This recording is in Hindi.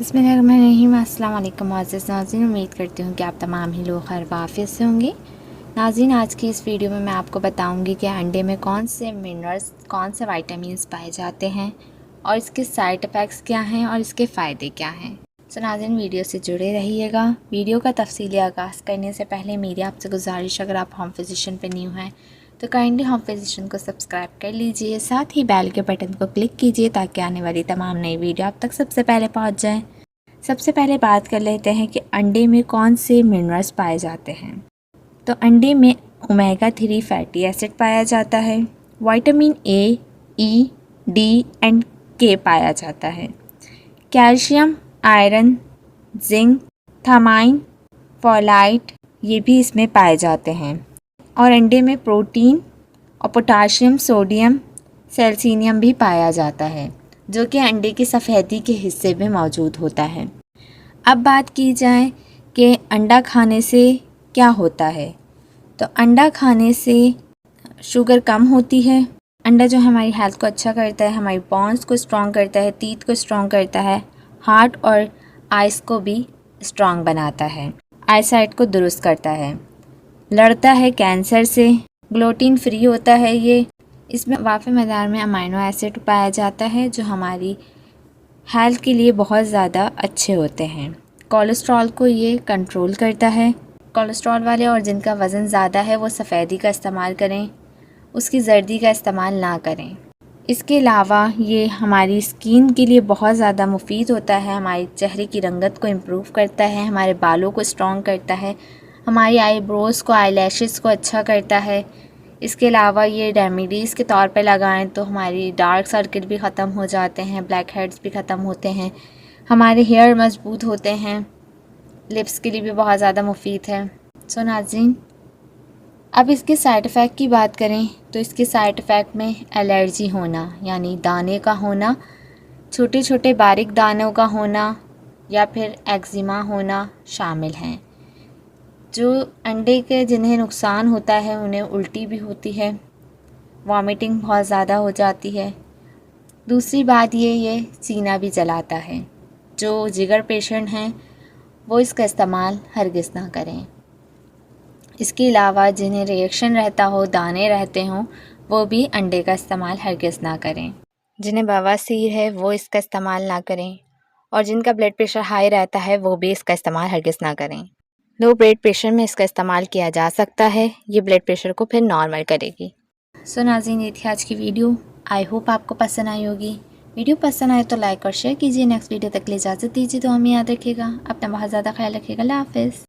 बिस्मिल्लाहिर्रहमानिर्रहीम। अस्सलाम वालेकुम मुअज़्ज़िज़ नाज़रीन, उम्मीद करती हूँ कि आप तमाम ही लोग खैर वाफ़ियत से होंगे। नाज़रीन, आज की इस वीडियो में मैं आपको बताऊँगी कि अंडे में कौन से मिनरल्स, कौन से विटामिन्स पाए जाते हैं और इसके साइड इफ़ेक्ट्स क्या हैं और इसके फ़ायदे क्या हैं। तो नाज़रीन, वीडियो से जुड़े रहिएगा। वीडियो का तफ़सीली आगाज़ करने से पहले मेरी आपसे गुजारिश, अगर आप होम फिजिशियन पे न्यू हैं तो काइंडली होम फिजिशियन को सब्सक्राइब कर लीजिए, साथ ही बेल के बटन को क्लिक कीजिए ताकि आने वाली तमाम नई वीडियो आप तक सबसे पहले पहुंच जाएं। सबसे पहले बात कर लेते हैं कि अंडे में कौन से मिनरल्स पाए जाते हैं। तो अंडे में ओमेगा 3 फैटी एसिड पाया जाता है, vitamin A, E, D and के पाया जाता है, कैल्शियम, आयरन, जिंक, थामाइन, फोलाइट ये भी इसमें पाए जाते हैं। और अंडे में प्रोटीन और पोटाशियम, सोडियम, सेलेनियम भी पाया जाता है, जो कि अंडे की सफ़ेदी के हिस्से में मौजूद होता है। अब बात की जाए कि अंडा खाने से क्या होता है, तो अंडा खाने से शुगर कम होती है। अंडा जो हमारी हेल्थ को अच्छा करता है, हमारी बोन्स को स्ट्रॉन्ग करता है, टीथ को स्ट्रॉन्ग करता है, हार्ट और आइज़ को भी स्ट्रॉन्ग बनाता है, आईसाइट को दुरुस्त करता है, लड़ता है कैंसर से, ग्लूटेन फ्री होता है ये। इसमें वाफ़े मदार में अमाइनो एसिड पाया जाता है जो हमारी हेल्थ के लिए बहुत ज़्यादा अच्छे होते हैं। कोलेस्ट्रॉल को ये कंट्रोल करता है। कोलेस्ट्रॉल वाले और जिनका वज़न ज़्यादा है वो सफ़ेदी का इस्तेमाल करें, उसकी जर्दी का इस्तेमाल ना करें। इसके अलावा ये हमारी स्किन के लिए बहुत ज़्यादा मुफीद होता है, हमारे चेहरे की रंगत को इम्प्रूव करता है, हमारे बालों को स्ट्रॉन्ग करता है, हमारी आईब्रोज़ को, आईलैशेज़ को अच्छा करता है। इसके अलावा ये रेमेडीज़ के तौर पे लगाएं तो हमारी डार्क सर्किल भी ख़त्म हो जाते हैं, ब्लैक हेड्स भी ख़त्म होते हैं, हमारे हेयर मजबूत होते हैं, लिप्स के लिए भी बहुत ज़्यादा मुफीद है। सो नाज़रीन, अब इसके साइड इफ़ेक्ट की बात करें तो इसके साइड इफ़ेक्ट में एलर्जी होना, यानी दाने का होना, छोटे छोटे बारीक दानों का होना या फिर एक्जिमा होना शामिल हैं। जो अंडे के जिन्हें नुकसान होता है उन्हें उल्टी भी होती है, वॉमिटिंग बहुत ज़्यादा हो जाती है। दूसरी बात ये सीना भी जलाता है। जो जिगर पेशेंट हैं वो इसका इस्तेमाल हरगिज़ ना करें। इसके अलावा जिन्हें रिएक्शन रहता हो, दाने रहते हों, वो भी अंडे का इस्तेमाल हरगिज़ ना करें। जिन्हें बवासीर है वो इसका इस्तेमाल ना करें, और जिनका ब्लड प्रेशर हाई रहता है वो भी इसका इस्तेमाल हरगिज़ ना करें। लो ब्लड प्रेशर में इसका इस्तेमाल किया जा सकता है, ये ब्लड प्रेशर को फिर नॉर्मल करेगी। सो नाज़रीन, ये थी आज की वीडियो। आई होप आपको पसंद आई होगी। वीडियो पसंद आए तो लाइक और शेयर कीजिए। नेक्स्ट वीडियो तक के लिए इजाज़त दीजिए। तो हमें याद रखिएगा, अपना बहुत ज़्यादा ख्याल रखिएगा। अल्लाह हाफ़िज़।